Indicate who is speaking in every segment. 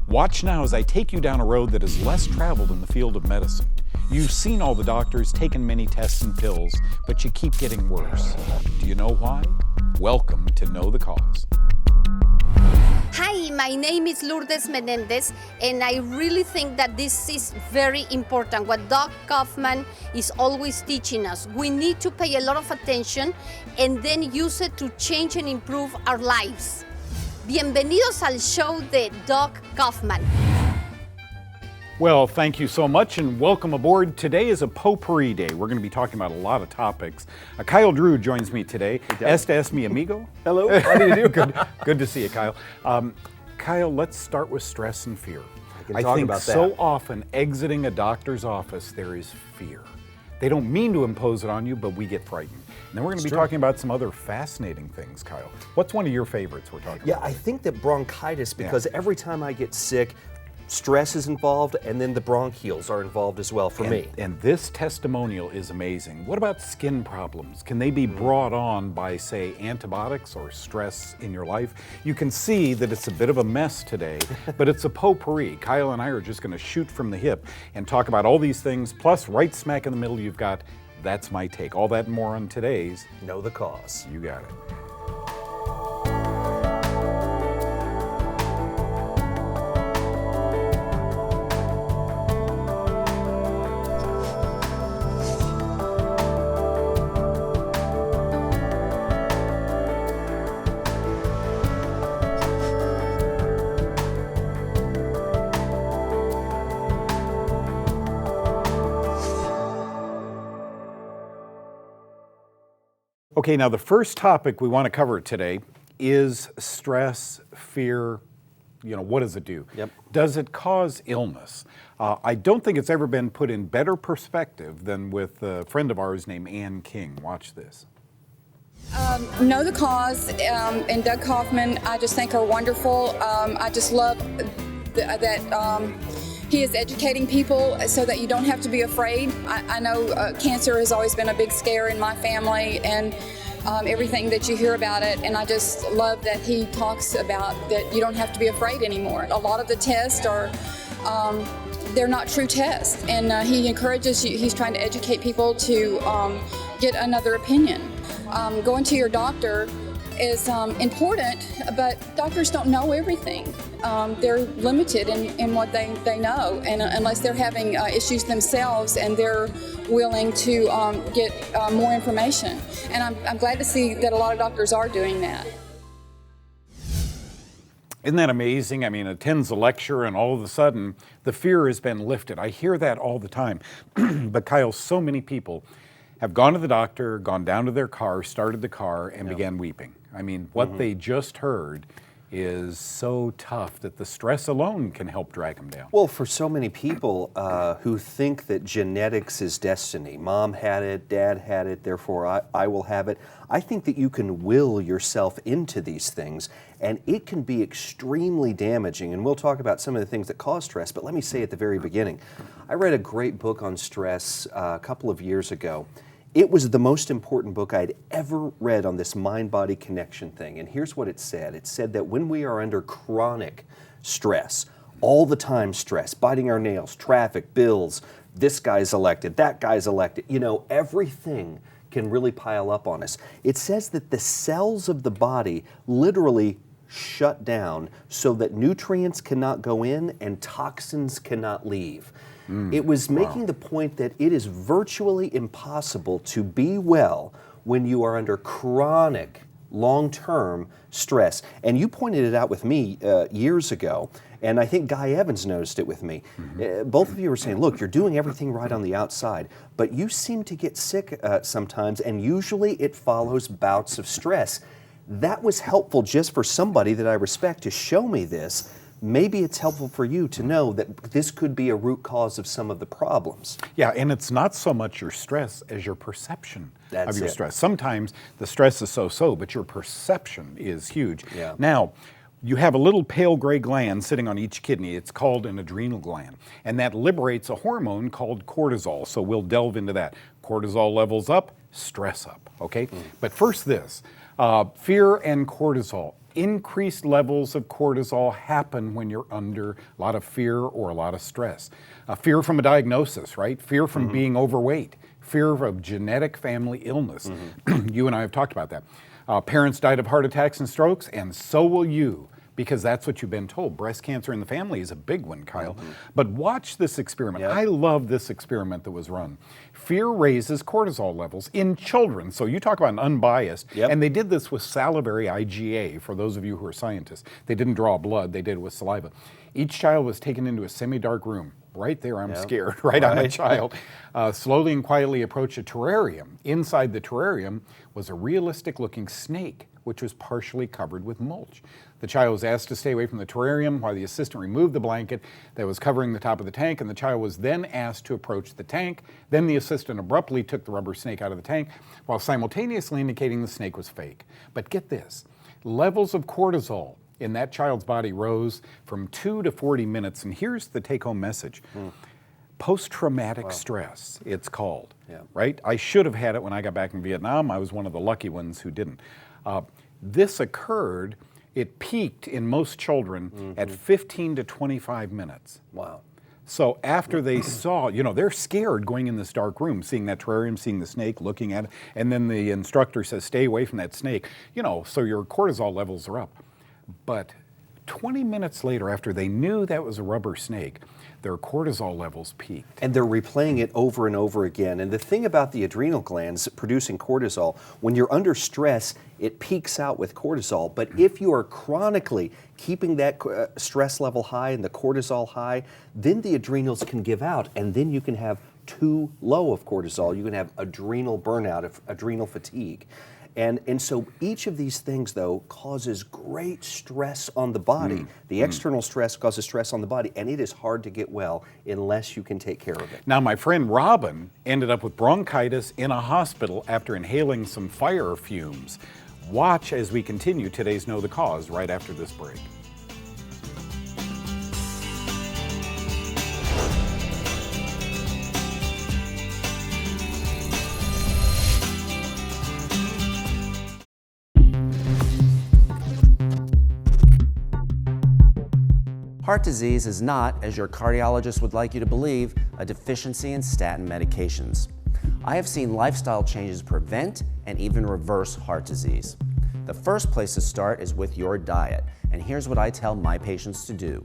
Speaker 1: Watch now as I take you down a road that is less traveled in the field of medicine. You've seen all the doctors, taken many tests and pills, but you keep getting worse. Do you know why? Welcome to Know the Cause.
Speaker 2: Hi, my name is Lourdes Menendez, and I really think that this is very important, what Doc Kaufman is always teaching us. We need to pay a lot of attention and then use it to change and improve our lives. Bienvenidos al show de Doc Kaufman.
Speaker 1: Well, thank you so much and welcome aboard. Today is a potpourri day. We're going to be talking about a lot of topics. Kyle Drew joins me today. Este es mi amigo.
Speaker 3: Hello, how do you do?
Speaker 1: Good to see you, Kyle. Kyle, let's start with stress and fear.
Speaker 3: I think
Speaker 1: about so often exiting a doctor's office, there is fear. They don't mean to impose it on you, but we get frightened. And then we're going to be talking about some other fascinating things, Kyle. What's one of your favorites we're talking about?
Speaker 3: Yeah, I think that bronchitis, because every time I get sick, stress is involved, and then the bronchioles are involved as well for me.
Speaker 1: And this testimonial is amazing. What about skin problems? Can they be brought on by, say, antibiotics or stress in your life? You can see that it's a bit of a mess today, but it's a potpourri. Kyle and I are just going to shoot from the hip and talk about all these things, plus right smack in the middle you've got That's My Take. All that and more on today's
Speaker 3: Know the Cause.
Speaker 1: You got it. Okay, now the first topic we want to cover today is stress, fear. You know, what does it do?
Speaker 3: Yep.
Speaker 1: Does it cause illness? I don't think it's ever been put in better perspective than with a friend of ours named Ann King. Watch this.
Speaker 4: Know the Cause and Doug Kaufman, I just think are wonderful. I just love that he is educating people so that you don't have to be afraid. I know cancer has always been a big scare in my family and everything that you hear about it, and I just love that he talks about that you don't have to be afraid anymore. A lot of the tests are they're not true tests, and he encourages you, he's trying to educate people to get another opinion. Going to your doctor is important, but doctors don't know everything. They're limited in what they know, and unless they're having issues themselves and they're willing to get more information. And I'm glad to see that a lot of doctors are doing that.
Speaker 1: Isn't that amazing? I mean, attends a lecture and all of a sudden the fear has been lifted. I hear that all the time. But Kyle, so many people have gone to the doctor, gone down to their car, started the car, and began weeping. I mean, what they just heard is so tough that the stress alone can help drag them down.
Speaker 3: Well, for so many people who think that genetics is destiny, mom had it, dad had it, therefore I will have it, I think that you can will yourself into these things, and it can be extremely damaging. And we'll talk about some of the things that cause stress, but let me say at the very beginning, I read a great book on stress a couple of years ago. It was the most important book I'd ever read on this mind-body connection thing. And here's what it said. It said that when we are under chronic stress, all the time stress, biting our nails, traffic, bills, this guy's elected, that guy's elected, you know, everything can really pile up on us. It says that the cells of the body literally shut down so that nutrients cannot go in and toxins cannot leave. It was making the point that it is virtually impossible to be well when you are under chronic, long-term stress. And you pointed it out with me years ago, and I think Guy Evans noticed it with me. Both of you were saying, look, you're doing everything right on the outside, but you seem to get sick sometimes, and usually it follows bouts of stress. That was helpful just for somebody that I respect to show me this. Maybe it's helpful for you to know that this could be a root cause of some of the problems.
Speaker 1: Yeah, and it's not so much your stress as your perception of your
Speaker 3: it.
Speaker 1: stress. Sometimes the stress is so-so, but your perception is huge.
Speaker 3: Yeah.
Speaker 1: Now, you have a little pale gray gland sitting on each kidney. It's called an adrenal gland, and that liberates a hormone called cortisol. So we'll delve into that. Cortisol levels up, stress up, okay? But first this, fear and cortisol. Increased levels of cortisol happen when you're under a lot of fear or a lot of stress. Fear from a diagnosis, right? Fear from being overweight. Fear of genetic family illness. You and I have talked about that. Parents died of heart attacks and strokes, and so will you, because that's what you've been told. Breast cancer in the family is a big one, Kyle. But watch this experiment.
Speaker 3: Yep.
Speaker 1: I love this experiment that was run. Fear raises cortisol levels in children. So you talk about an unbiased.
Speaker 3: Yep.
Speaker 1: And they did this with salivary IgA, for those of you who are scientists. They didn't draw blood, they did it with saliva. Each child was taken into a semi-dark room. Right there, I'm scared, right? I'm a child. Slowly and quietly approached a terrarium. Inside the terrarium was a realistic looking snake, which was partially covered with mulch. The child was asked to stay away from the terrarium while the assistant removed the blanket that was covering the top of the tank, and the child was then asked to approach the tank. Then the assistant abruptly took the rubber snake out of the tank while simultaneously indicating the snake was fake. But get this, levels of cortisol in that child's body rose from 2 to 40 minutes. And here's the take-home message. Post-traumatic stress, it's called, right? I should have had it when I got back from Vietnam. I was one of the lucky ones who didn't. This occurred, it peaked in most children at 15 to 25 minutes.
Speaker 3: Wow.
Speaker 1: So after they saw, they're scared going in this dark room, seeing that terrarium, seeing the snake, looking at it, and then the instructor says, stay away from that snake, so your cortisol levels are up. But 20 minutes later, after they knew that was a rubber snake, their cortisol levels peaked.
Speaker 3: And they're replaying it over and over again. And the thing about the adrenal glands producing cortisol, when you're under stress, it peaks out with cortisol. But if you are chronically keeping that stress level high and the cortisol high, then the adrenals can give out, and then you can have too low of cortisol. You can have adrenal burnout, adrenal fatigue. And so each of these things, though, causes great stress on the body. The external stress causes stress on the body, and it is hard to get well unless you can take care of it.
Speaker 1: Now, my friend Robin ended up with bronchitis in a hospital after inhaling some fire fumes. Watch as we continue today's Know the Cause right after this break.
Speaker 5: Heart disease is not, as your cardiologist would like you to believe, a deficiency in statin medications. I have seen lifestyle changes prevent and even reverse heart disease. The first place to start is with your diet, and here's what I tell my patients to do.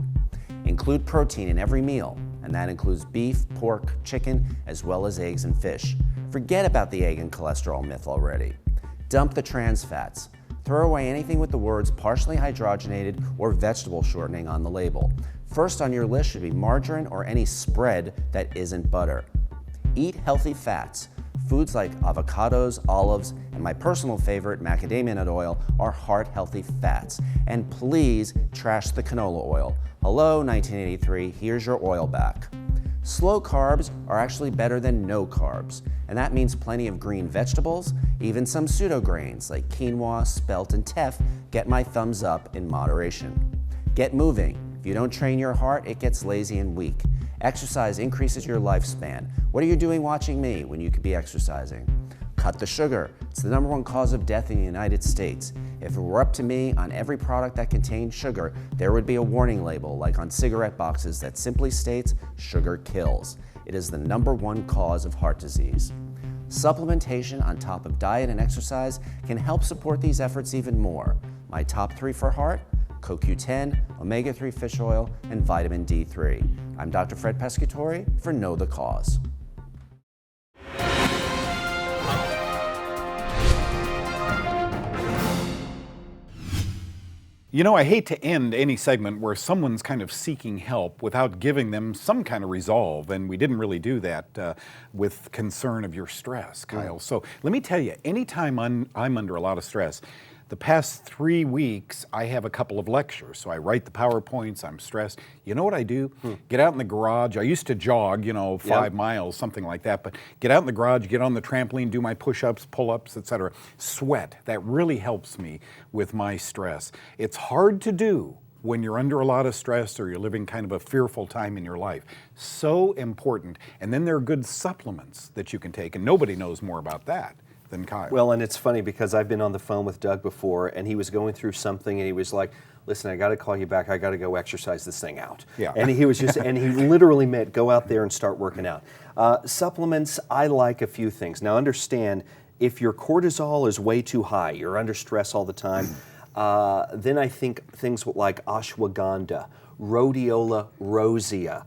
Speaker 5: Include protein in every meal, and that includes beef, pork, chicken, as well as eggs and fish. Forget about the egg and cholesterol myth already. Dump the trans fats. Throw away anything with the words partially hydrogenated or vegetable shortening on the label. First on your list should be margarine or any spread that isn't butter. Eat healthy fats. Foods like avocados, olives, and my personal favorite, macadamia nut oil, are heart-healthy fats. And please trash the canola oil. Hello, 1983, here's your oil back. Slow carbs are actually better than no carbs, and that means plenty of green vegetables, even some pseudo-grains like quinoa, spelt, and teff get my thumbs up in moderation. Get moving. If you don't train your heart, it gets lazy and weak. Exercise increases your lifespan. What are you doing watching me when you could be exercising? Cut the sugar. It's the #1 cause of death in the United States. If it were up to me, on every product that contained sugar, there would be a warning label, like on cigarette boxes, that simply states, sugar kills. It is the #1 cause of heart disease. Supplementation on top of diet and exercise can help support these efforts even more. My top 3 for heart: CoQ10, omega-3 fish oil, and vitamin D3. I'm Dr. Fred Pescatore for Know the Cause.
Speaker 1: I hate to end any segment where someone's kind of seeking help without giving them some kind of resolve, and we didn't really do that with concern of your stress, Kyle. So let me tell you, anytime I'm under a lot of stress, the past 3 weeks, I have a couple of lectures. So I write the PowerPoints, I'm stressed. You know what I do? Get out in the garage. I used to jog, 5 miles, something like that. But get out in the garage, get on the trampoline, do my push-ups, pull-ups, etc. Sweat. That really helps me with my stress. It's hard to do when you're under a lot of stress or you're living kind of a fearful time in your life. So important. And then there are good supplements that you can take, and nobody knows more about that than Kyle.
Speaker 3: Well, and it's funny because I've been on the phone with Doug before, and he was going through something, and he was like, listen, I got to call you back. I got to go exercise this thing out.
Speaker 1: Yeah.
Speaker 3: And he was just, and he literally meant go out there and start working out. Supplements, I like a few things. Now, understand, if your cortisol is way too high, you're under stress all the time, then I think things like ashwagandha, rhodiola rosea,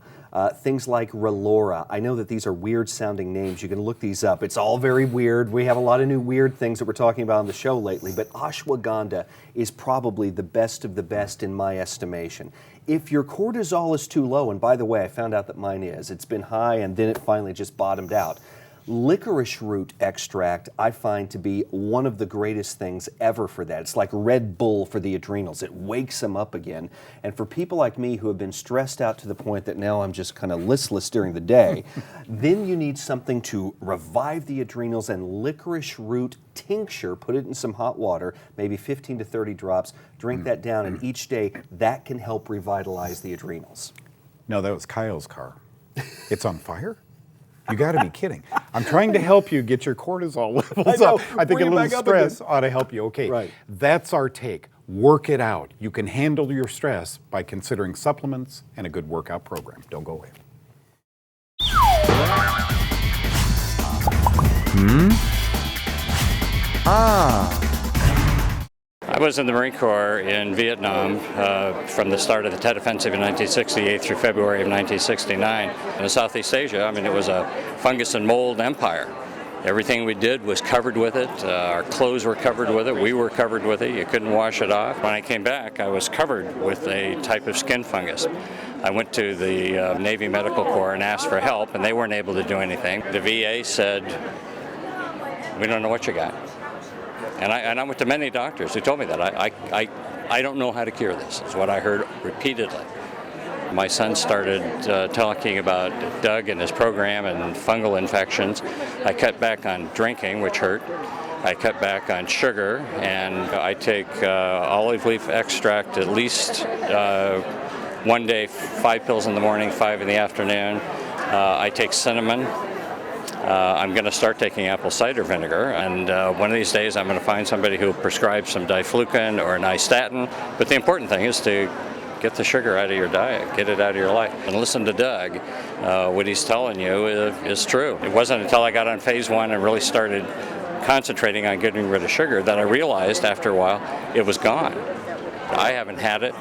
Speaker 3: things like relora. I know that these are weird sounding names. You can look these up. It's all very weird. We have a lot of new weird things that we're talking about on the show lately, but ashwagandha is probably the best of the best in my estimation. If your cortisol is too low, and by the way, I found out that mine is, it's been high and then it finally just bottomed out. Licorice root extract I find to be one of the greatest things ever for that. It's like Red Bull for the adrenals. It wakes them up again. And for people like me who have been stressed out to the point that now I'm just kind of listless during the day, then you need something to revive the adrenals, and licorice root tincture, put it in some hot water, maybe 15 to 30 drops, drink that down, and each day that can help revitalize the adrenals.
Speaker 1: No, that was Kyle's car. It's on fire? You got to be kidding. I'm trying to help you get your cortisol levels up. I think a little stress ought to help you. Okay,
Speaker 3: right.
Speaker 1: That's our take. Work it out. You can handle your stress by considering supplements and a good workout program. Don't go away.
Speaker 6: I was in the Marine Corps in Vietnam from the start of the Tet Offensive in 1968 through February of 1969. In Southeast Asia, I mean, it was a fungus and mold empire. Everything we did was covered with it. Our clothes were covered with it. We were covered with it. You couldn't wash it off. When I came back, I was covered with a type of skin fungus. I went to the Navy Medical Corps and asked for help, and they weren't able to do anything. The VA said, "We don't know what you got." And I went to many doctors who told me that. I don't know how to cure this, is what I heard repeatedly. My son started talking about Doug and his program and fungal infections. I cut back on drinking, which hurt. I cut back on sugar, and I take olive leaf extract at least one day, 5 pills in the morning, 5 in the afternoon. I take cinnamon. I'm going to start taking apple cider vinegar, and one of these days I'm going to find somebody who prescribes some diflucan or nystatin. But the important thing is to get the sugar out of your diet, get it out of your life. And listen to Doug. What he's telling you is true. It wasn't until I got on phase 1 and really started concentrating on getting rid of sugar that I realized after a while it was gone. I haven't had it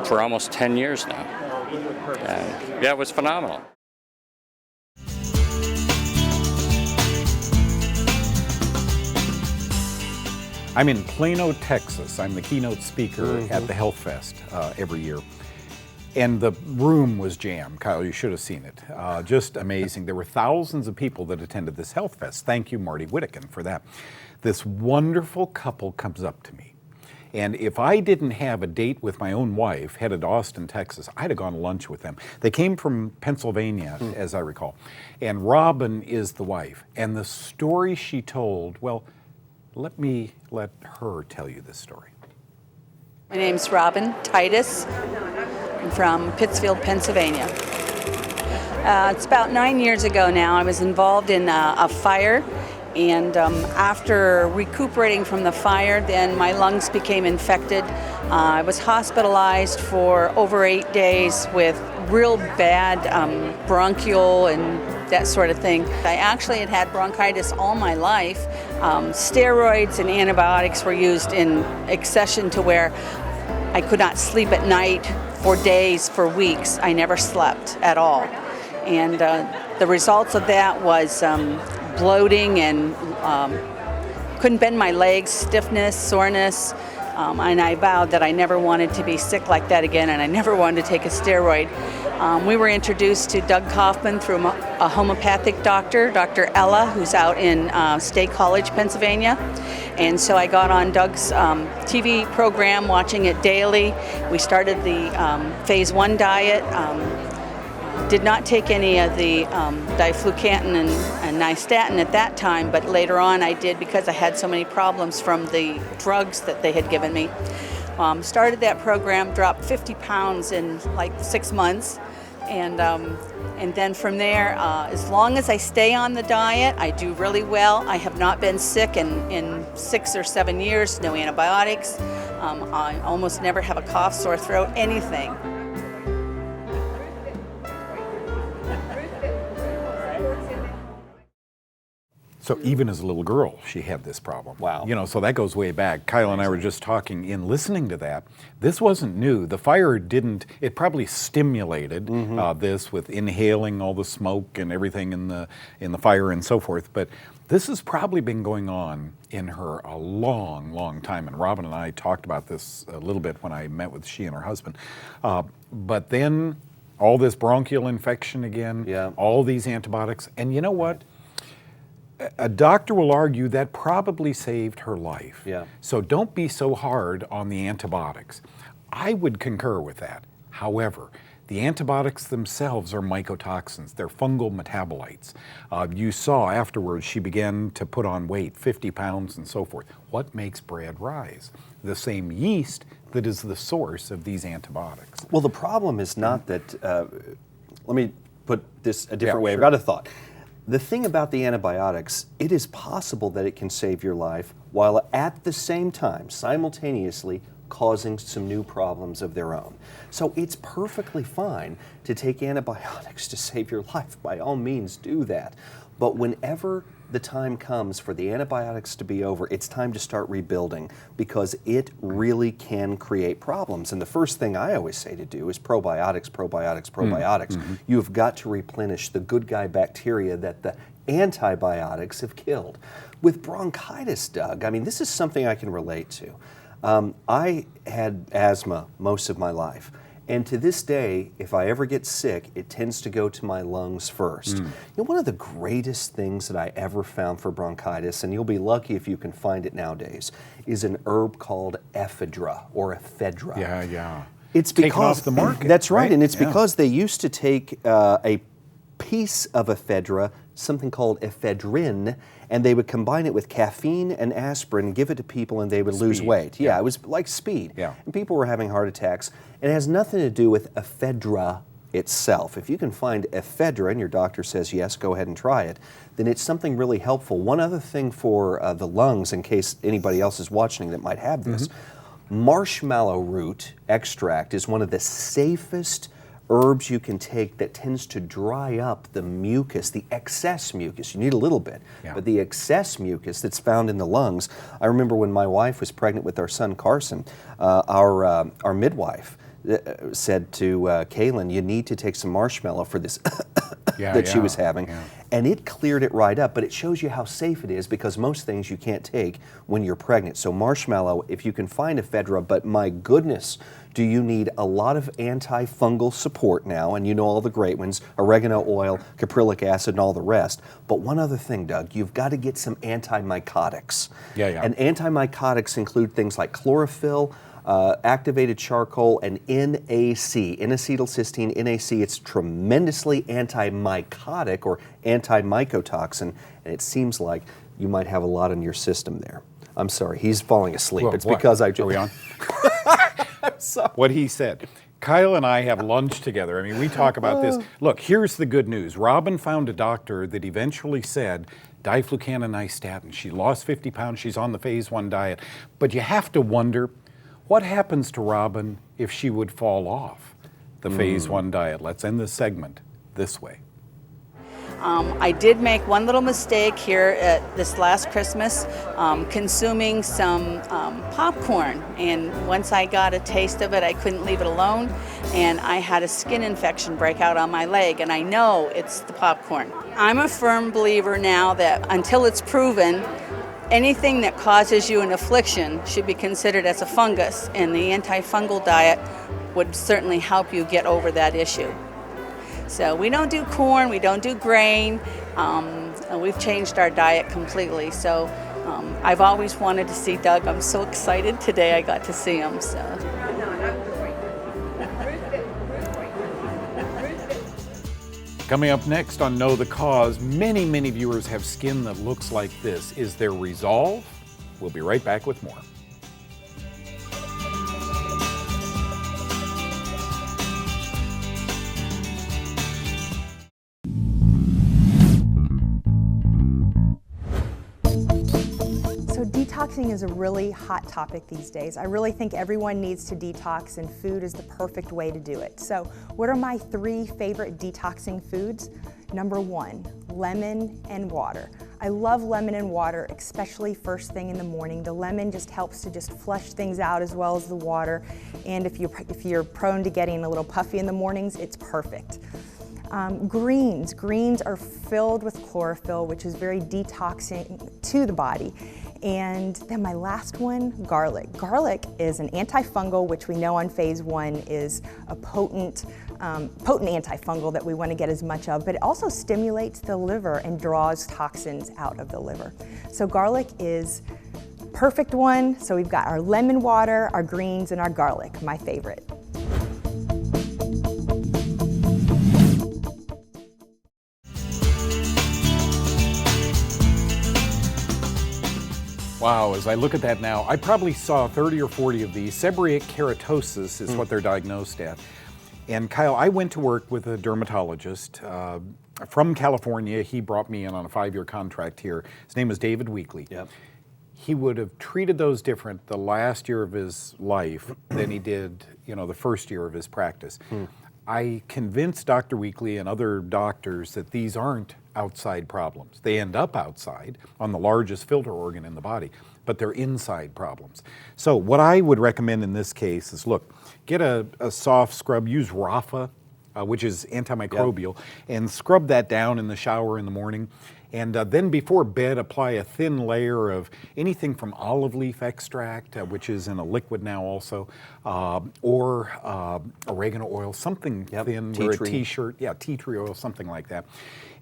Speaker 6: for almost 10 years now. And yeah, it was phenomenal.
Speaker 1: I'm in Plano, Texas. I'm the keynote speaker at the Health Fest every year. And the room was jammed. Kyle, you should have seen it. Just amazing. There were thousands of people that attended this Health Fest. Thank you, Marty Whittakin, for that. This wonderful couple comes up to me. And if I didn't have a date with my own wife, headed to Austin, Texas, I'd have gone to lunch with them. They came from Pennsylvania, as I recall. And Robin is the wife. And the story she told, well, let her tell you this story.
Speaker 7: My name's Robin Titus. I'm from Pittsfield, Pennsylvania. It's about 9 years ago now. I was involved in a fire, and after recuperating from the fire, then my lungs became infected. I was hospitalized for over 8 days with real bad bronchial and that sort of thing. I actually had bronchitis all my life. Steroids and antibiotics were used in accession to where I could not sleep at night for days, for weeks. I never slept at all. And the results of that was bloating and couldn't bend my legs, stiffness, soreness. And I vowed that I never wanted to be sick like that again, and I never wanted to take a steroid. We were introduced to Doug Kaufman through a homeopathic doctor, Dr. Ella, who's out in State College, Pennsylvania. And so I got on Doug's TV program, watching it daily. We started the phase 1 diet. Did not take any of the diflucan and nystatin at that time, but later on I did because I had so many problems from the drugs that they had given me. Started that program, dropped 50 pounds in like 6 months. And then from there, as long as I stay on the diet, I do really well. I have not been sick in 6 or 7 years, no antibiotics. I almost never have a cough, sore throat, anything.
Speaker 1: So even as a little girl, she had this problem.
Speaker 3: Wow.
Speaker 1: You know, so that goes way back. Kyle and I were just talking in listening to that. This wasn't new. The fire didn't, it probably stimulated this with inhaling all the smoke and everything in the fire and so forth. But this has probably been going on in her a long, long time. And Robin and I talked about this a little bit when I met with she and her husband. But then all this bronchial infection again, all these antibiotics. And you know what? A doctor will argue that probably saved her life.
Speaker 3: Yeah.
Speaker 1: So don't be so hard on the antibiotics. I would concur with that. However, the antibiotics themselves are mycotoxins. They're fungal metabolites. You saw afterwards she began to put on weight, 50 pounds and so forth. What makes bread rise? The same yeast that is the source of these antibiotics.
Speaker 3: Well, the problem is not that, let me put this a different way.
Speaker 1: sure.
Speaker 3: I've got a thought. The thing about the antibiotics, it is possible that it can save your life while at the same time, simultaneously, causing some new problems of their own. So it's perfectly fine to take antibiotics to save your life. By all means, do that. But whenever the time comes for the antibiotics to be over, it's time to start rebuilding because it really can create problems. And the first thing I always say to do is probiotics, probiotics, probiotics. You've got to replenish the good guy bacteria that the antibiotics have killed. With bronchitis, Doug, I mean, this is something I can relate to. I had asthma most of my life. And to this day, if I ever get sick, it tends to go to my lungs first. You know, one of the greatest things that I ever found for bronchitis, and you'll be lucky if you can find it nowadays, is an herb called ephedra or ephedra.
Speaker 1: Yeah.
Speaker 3: It's
Speaker 1: Taken
Speaker 3: because
Speaker 1: off the market.
Speaker 3: That's right, and it's
Speaker 1: Yeah.
Speaker 3: because they used to take a piece of ephedra, something called ephedrine, and they would combine it with caffeine and aspirin, give it to people, and they would lose weight. Yeah, it was like speed.
Speaker 1: Yeah.
Speaker 3: And people were having heart attacks. And it has nothing to do with ephedra itself. If you can find ephedra and your doctor says yes, go ahead and try it, then it's something really helpful. One other thing for the lungs, in case anybody else is watching that might have this, marshmallow root extract is one of the safest herbs you can take that tends to dry up the mucus, the excess mucus. You need a little bit, but the excess mucus that's found in the lungs. I remember when my wife was pregnant with our son Carson, our midwife said to Kaylin, you need to take some marshmallow for this that she was having. And it cleared it right up, but it shows you how safe it is because most things you can't take when you're pregnant. So marshmallow, if you can find ephedra, but my goodness, do you need a lot of antifungal support now, and you know all the great ones, oregano oil, caprylic acid, and all the rest. But one other thing, Doug, you've got to get some antimycotics. And antimycotics include things like chlorophyll, activated charcoal, and NAC, N-acetylcysteine, NAC. It's tremendously antimycotic or antimycotoxin, and it seems like you might have a lot in your system there. I'm sorry, he's falling asleep.
Speaker 1: Well,
Speaker 3: it's
Speaker 1: what?
Speaker 3: because I just...
Speaker 1: Are we on? What he said. Kyle and I have lunch together. I mean, we talk about this. Look, here's the good news. Robin found a doctor that eventually said, diflucan and nystatin. She lost 50 pounds. She's on the phase 1 diet. But you have to wonder, what happens to Robin if she would fall off the phase 1 diet? Let's end this segment this way.
Speaker 7: I did make one little mistake here at this last Christmas, consuming some popcorn. And once I got a taste of it, I couldn't leave it alone. And I had a skin infection break out on my leg, and I know it's the popcorn. I'm a firm believer now that until it's proven, anything that causes you an affliction should be considered as a fungus, and the antifungal diet would certainly help you get over that issue. So we don't do corn, we don't do grain, and we've changed our diet completely. So I've always wanted to see Doug. I'm so excited today I got to see him. So.
Speaker 1: Coming up next on Know the Cause, many viewers have skin that looks like this. Is there resolve? We'll be right back with more.
Speaker 8: Detoxing is a really hot topic these days. I really think everyone needs to detox, and food is the perfect way to do it. So what are my 3 favorite detoxing foods? Number 1, lemon and water. I love lemon and water, especially first thing in the morning. The lemon just helps to just flush things out as well as the water. And if you're prone to getting a little puffy in the mornings, it's perfect. Greens. Greens are filled with chlorophyll, which is very detoxing to the body. And then my last one, garlic. Garlic is an antifungal, which we know on phase 1 is a potent antifungal that we want to get as much of, but it also stimulates the liver and draws toxins out of the liver. So garlic is perfect one. So we've got our lemon water, our greens, and our garlic, my favorite.
Speaker 1: Wow, as I look at that now, I probably saw 30 or 40 of these. Seborrheic keratosis is what they're diagnosed at. And Kyle, I went to work with a dermatologist from California. He brought me in on a 5-year contract here. His name was David Weekly.
Speaker 3: Yep.
Speaker 1: He would have treated those different the last year of his life than he did, the first year of his practice. I convinced Dr. Weekly and other doctors that these aren't outside problems. They end up outside on the largest filter organ in the body, but they're inside problems. So what I would recommend in this case is, look, get a soft scrub, use Rafa, which is antimicrobial, and scrub that down in the shower in the morning. And then before bed, apply a thin layer of anything from olive leaf extract, which is in a liquid now also, or oregano oil, something thin, or a t-shirt, tea tree oil, something like that.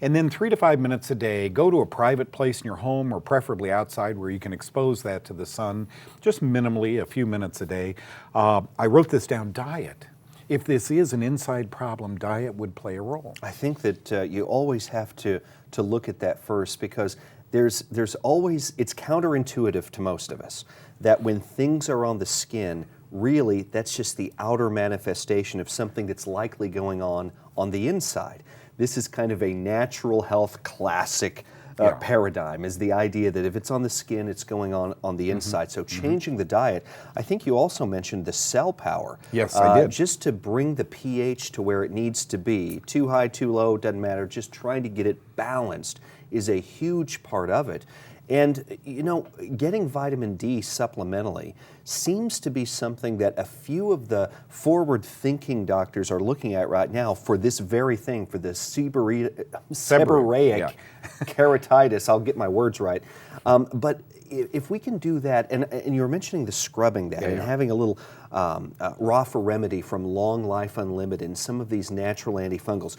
Speaker 1: And then 3 to 5 minutes a day, go to a private place in your home, or preferably outside where you can expose that to the sun, just minimally, a few minutes a day. I wrote this down, diet. If this is an inside problem, diet would play a role.
Speaker 3: I think that you always have to look at that first, because there's always, it's counterintuitive to most of us that when things are on the skin, really that's just the outer manifestation of something that's likely going on the inside. This is kind of a natural health classic paradigm, is the idea that if it's on the skin, it's going on the inside. So changing the diet. I think you also mentioned the cell power.
Speaker 1: Yes, I did.
Speaker 3: Just to bring the pH to where it needs to be. Too high, too low, doesn't matter. Just trying to get it balanced is a huge part of it. And, getting vitamin D supplementally seems to be something that a few of the forward-thinking doctors are looking at right now for this very thing, for the seborrheic keratitis. I'll get my words right. But if we can do that, and you were mentioning the scrubbing that, and having a little Rafa remedy from Long Life Unlimited and some of these natural antifungals,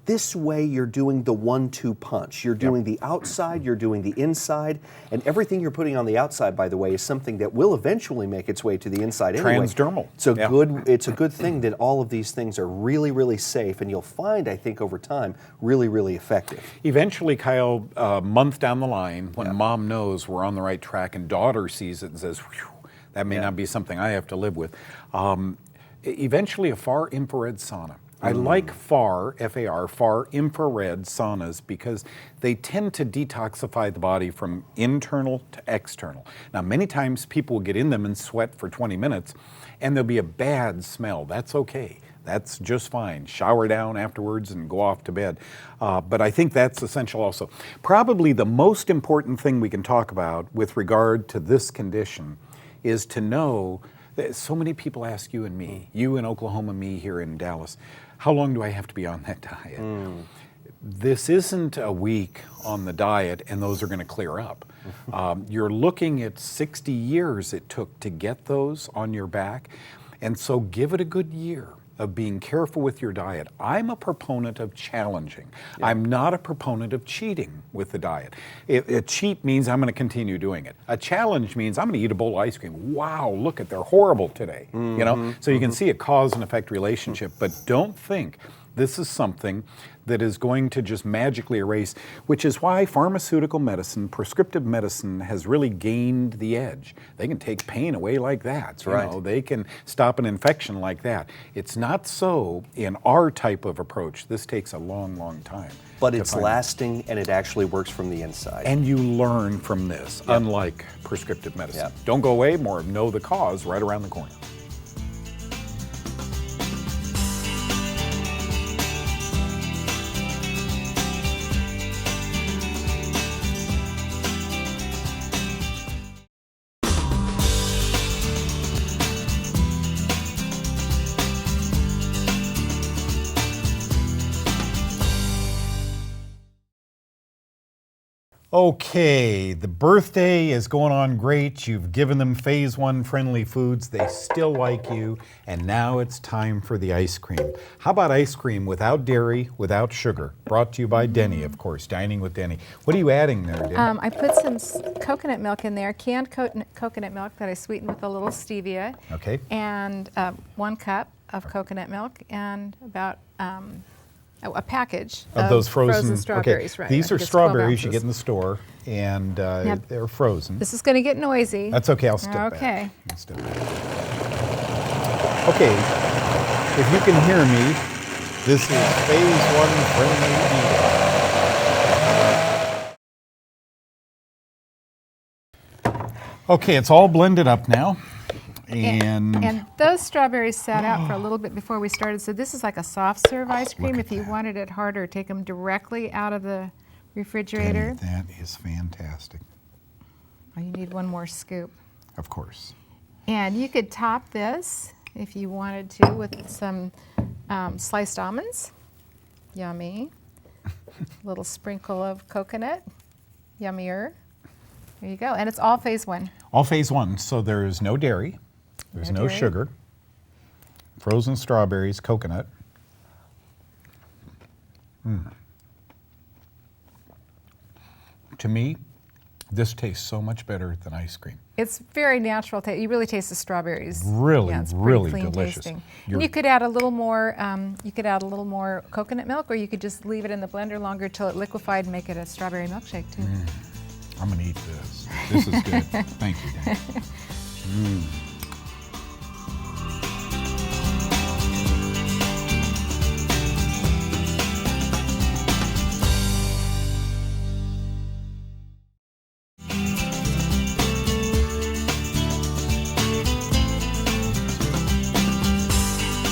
Speaker 3: this way you're doing the 1-2 punch. You're doing the outside, you're doing the inside, and everything you're putting on the outside, by the way, is something that will eventually make its way to the inside anyway.
Speaker 1: Transdermal.
Speaker 3: So it's a good thing that all of these things are really, really safe, and you'll find, I think, over time, really, really effective.
Speaker 1: Eventually, Kyle, a month down the line, when mom knows we're on the right track and daughter sees it and says, whew, that may not be something I have to live with, eventually a far infrared sauna. I like far, F-A-R, far infrared saunas, because they tend to detoxify the body from internal to external. Now, many times people will get in them and sweat for 20 minutes, and there'll be a bad smell. That's okay. That's just fine. Shower down afterwards and go off to bed. But I think that's essential also. Probably the most important thing we can talk about with regard to this condition is to know that so many people ask you and me, you in Oklahoma, me here in Dallas, how long do I have to be on that diet? This isn't a week on the diet and those are going to clear up. You're looking at 60 years it took to get those on your back. And so give it a good year of being careful with your diet. I'm a proponent of challenging. I'm not a proponent of cheating with the diet. A cheat means I'm going to continue doing it. A challenge means I'm going to eat a bowl of ice cream. Wow, look at, they're horrible today. So you can see a cause and effect relationship, but don't think This is something that is going to just magically erase, which is why pharmaceutical medicine, prescriptive medicine, has really gained the edge. They can take pain away like that. That's
Speaker 3: right.
Speaker 1: They can stop an infection like that. It's not so in our type of approach. This takes a long, long time.
Speaker 3: But it's lasting, and it actually works from the inside.
Speaker 1: And you learn from this, unlike prescriptive medicine. Don't go away, more Know the Cause right around the corner. Okay, the birthday is going on great. You've given them phase 1 friendly foods. They still like you. And now it's time for the ice cream. How about ice cream without dairy, without sugar? Brought to you by Denny, of course, Dining with Denny. What are you adding there, Denny?
Speaker 9: I put some coconut milk in there, canned coconut milk that I sweetened with a little stevia.
Speaker 1: Okay.
Speaker 9: And 1 cup of coconut milk and about a package
Speaker 1: of those frozen
Speaker 9: strawberries.
Speaker 1: Okay.
Speaker 9: Right.
Speaker 1: These are strawberries you get in the store, and they're frozen.
Speaker 9: This is going to get noisy.
Speaker 1: That's okay. I'll step back.
Speaker 9: Okay.
Speaker 1: I'll step back. Okay. If you can hear me, this is phase 1 friendly eating. Okay, it's all blended up now.
Speaker 9: And those strawberries sat out for a little bit before we started, so this is like a soft serve ice cream. If you wanted it harder, take them directly out of the refrigerator.
Speaker 1: That is fantastic.
Speaker 9: Oh, you need 1 more scoop.
Speaker 1: Of course.
Speaker 9: And you could top this, if you wanted to, with some sliced almonds. Yummy. A little sprinkle of coconut. Yummier. There you go. And it's all phase 1.
Speaker 1: All phase 1, so there's no dairy. There's no
Speaker 9: dairy.
Speaker 1: sugar, frozen strawberries, coconut. To me, this tastes so much better than ice cream.
Speaker 9: It's very natural. You really taste the strawberries.
Speaker 1: Really,
Speaker 9: yeah, it's
Speaker 1: really
Speaker 9: clean
Speaker 1: delicious.
Speaker 9: Tasting. And you could add a little more. You could add a little more coconut milk, or you could just leave it in the blender longer till it liquefied and make it a strawberry milkshake too.
Speaker 1: I'm gonna eat this. This is good. Thank you, Dan.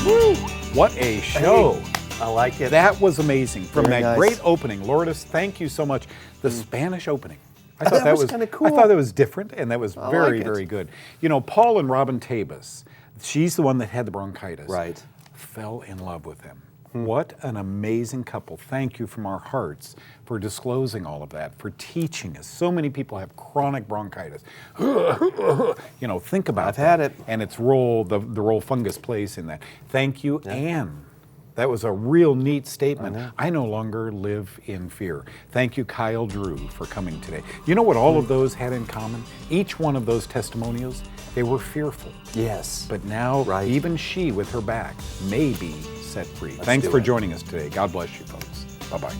Speaker 1: Woo! What a show!
Speaker 3: Hey, I like it.
Speaker 1: That was amazing. From
Speaker 3: Very
Speaker 1: that
Speaker 3: nice.
Speaker 1: great opening, Lourdes, thank you so much. The Spanish opening. I thought
Speaker 3: that was kinda cool.
Speaker 1: I thought that was different, and that was very,
Speaker 3: like it.
Speaker 1: very good. You know, Paul and Robin Tabus, she's the one that had the bronchitis.
Speaker 3: Right.
Speaker 1: Fell in love with him. What an amazing couple. Thank you from our hearts for disclosing all of that, for teaching us. So many people have chronic bronchitis. You know, think about
Speaker 3: I've
Speaker 1: that.
Speaker 3: had it.
Speaker 1: And its role, the role fungus plays in that. Thank you, Anne. That was a real neat statement. I no longer live in fear. Thank you, Kyle Drew, for coming today. You know what all of those had in common? Each one of those testimonials, they were fearful.
Speaker 3: Yes.
Speaker 1: But now,
Speaker 3: Right.
Speaker 1: even she with her back may be set free.
Speaker 3: Let's
Speaker 1: Thanks
Speaker 3: do
Speaker 1: for
Speaker 3: it.
Speaker 1: joining us today. God bless you, folks. Bye-bye.